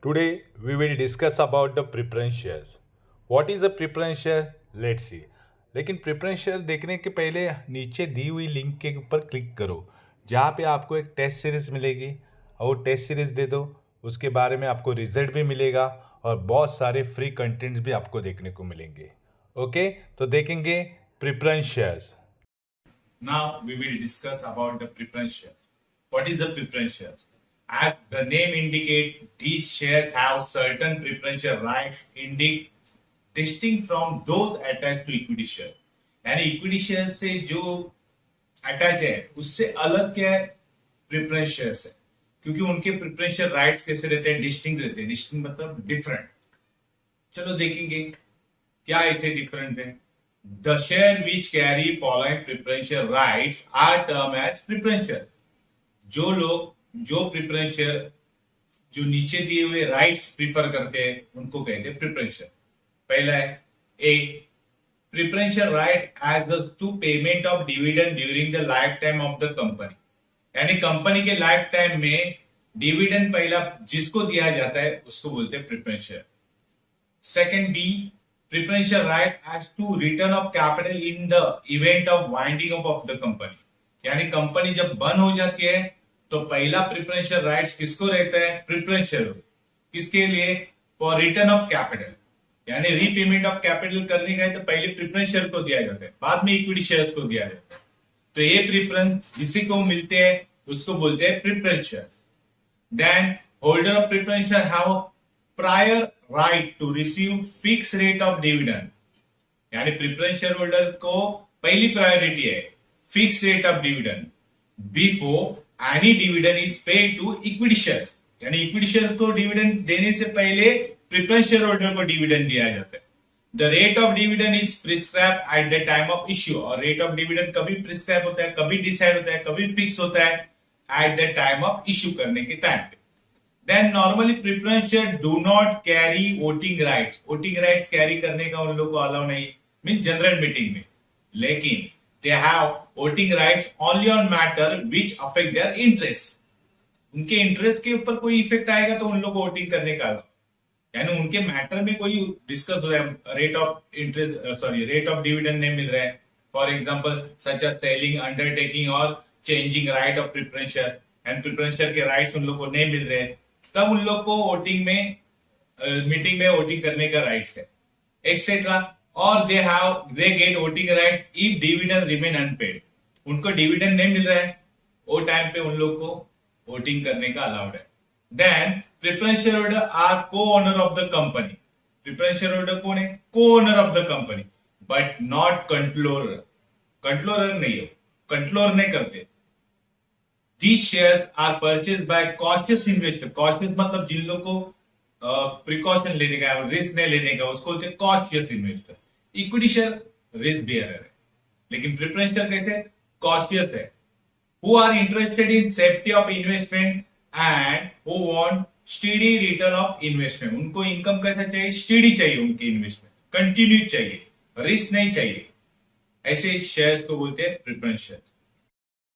Today we will discuss about the preference shares. What is a preference share? Let's see. लेकिन preference share देखने के पहले नीचे दी हुई लिंक के ऊपर क्लिक करो, जहाँ पे आपको एक टेस्ट सीरीज मिलेगी और वो टेस्ट सीरीज दे दो। उसके बारे में आपको रिजल्ट भी मिलेगा और बहुत सारे फ्री कंटेंट्स भी आपको देखने को मिलेंगे। ओके, तो देखेंगे preference shares. Now we will discuss about the preference share. What is the preference share? As the name indicates, these shares have certain preferential rights distinct from those attached to equity share. यानी equity share से जो attach है उससे अलग क्या है preference shares है, क्योंकि उनके प्रेफरेंशियल राइट्स कैसे रहते हैं, डिस्टिंक्ट रहते हैं। डिस्टिंक्ट मतलब डिफरेंट। चलो देखेंगे क्या ऐसे डिफरेंट है। The share which carry following preferential rights are termed as preferential. जो लोग जो प्रिफरेंशियल जो नीचे दिए हुए राइट्स प्रीफर करते हैं उनको कहते हैं प्रिफरेंशियल। पहला है a preferential right as to payment of dividend during the life time of the company, यानी कंपनी के लाइफ टाइम में डिविडेंड पहला जिसको दिया जाता है उसको बोलते हैं preferential. Second B preferential right as to return of capital in the event of winding up of the company, यानी कंपनी जब बंद हो जाती है तो पहला प्रिफरेंशियल राइट्स किसको रहता है, प्रिफरेंशियल। किसके लिए, फॉर रिटर्न ऑफ कैपिटल, यानी रीपेमेंट ऑफ कैपिटल करने का है तो पहले प्रिफरेंशियल को दिया जाता है, बाद में इक्विटी शेयर्स को दिया जाता है। तो ये प्रिफरेंस जिसी को मिलते हैं उसको बोलते हैं preferential. Then holder of preferential have prior right to receive fix rate of dividend, यानी प्रिफरेंस शेयर होल्डर को पहली प्रायोरिटी है fix rate of dividend before any dividend is paid to equity shares, यानी इक्विटी शेयर को dividend देने से पहले preference share holder को डिविडेंड दिया जाता है। The rate of dividend is prescribe at the time of issue, और रेट ऑफ डिविडेंड कभी प्रिस्क्राइब होता है, कभी डिसाइड होता है, कभी फिक्स होता है eight the time of issue करने के टाइम पे। Then normally preference share do not carry voting rights. Voting rights carry करने का उन लोग को अलाउ नहीं, मीन जनरल मीटिंग में, लेकिन they have voting rights only on matter which affect their interest. उनके इंटरेस्ट के ऊपर कोई इफेक्ट आएगा तो उन लोग को वोटिंग करने का, यानी उनके मैटर में कोई डिस्कस हो रहा है, rate of interest rate of dividend नहीं मिल रहा है, for example such as selling, undertaking और changing right of preferential, and preferential के राइट्स उन लोग को नहीं मिल रहे हैं, तब उन लोग को वोटिंग में मीटिंग में वोटिंग करने का राइट्स है एक्सेट्रा। और they get voting rights if dividend remain unpaid, उनको डिविडेंड नहीं मिल रहा है वो टाइम पे उन लोग को वोटिंग करने का अलाउड है। Then preference share holder are co owner of the company. Preference share holder कौन है, co owner of the company, but not controller. Controller नहीं हो, कंट्रोलर नहीं करते। These shares are purchased by cautious investor. Cautious मतलब जिन लोगों को precaution लेने का, रिस्क नहीं लेने का, उसको बोलते हैं cautious investor. Equity share risk bearer है, लेकिन प्रेफरेंस शेयर कैसे, cautious है। Who are interested in safety of investment and who want steady return of investment. उनको इनकम कैसा चाहिए, स्टेडी चाहिए, उनकी इन्वेस्टमेंट कंटिन्यू चाहिए, रिस्क नहीं चाहिए। ऐसे शेयर्स को बोलते हैं प्रेफरेंस शेयर।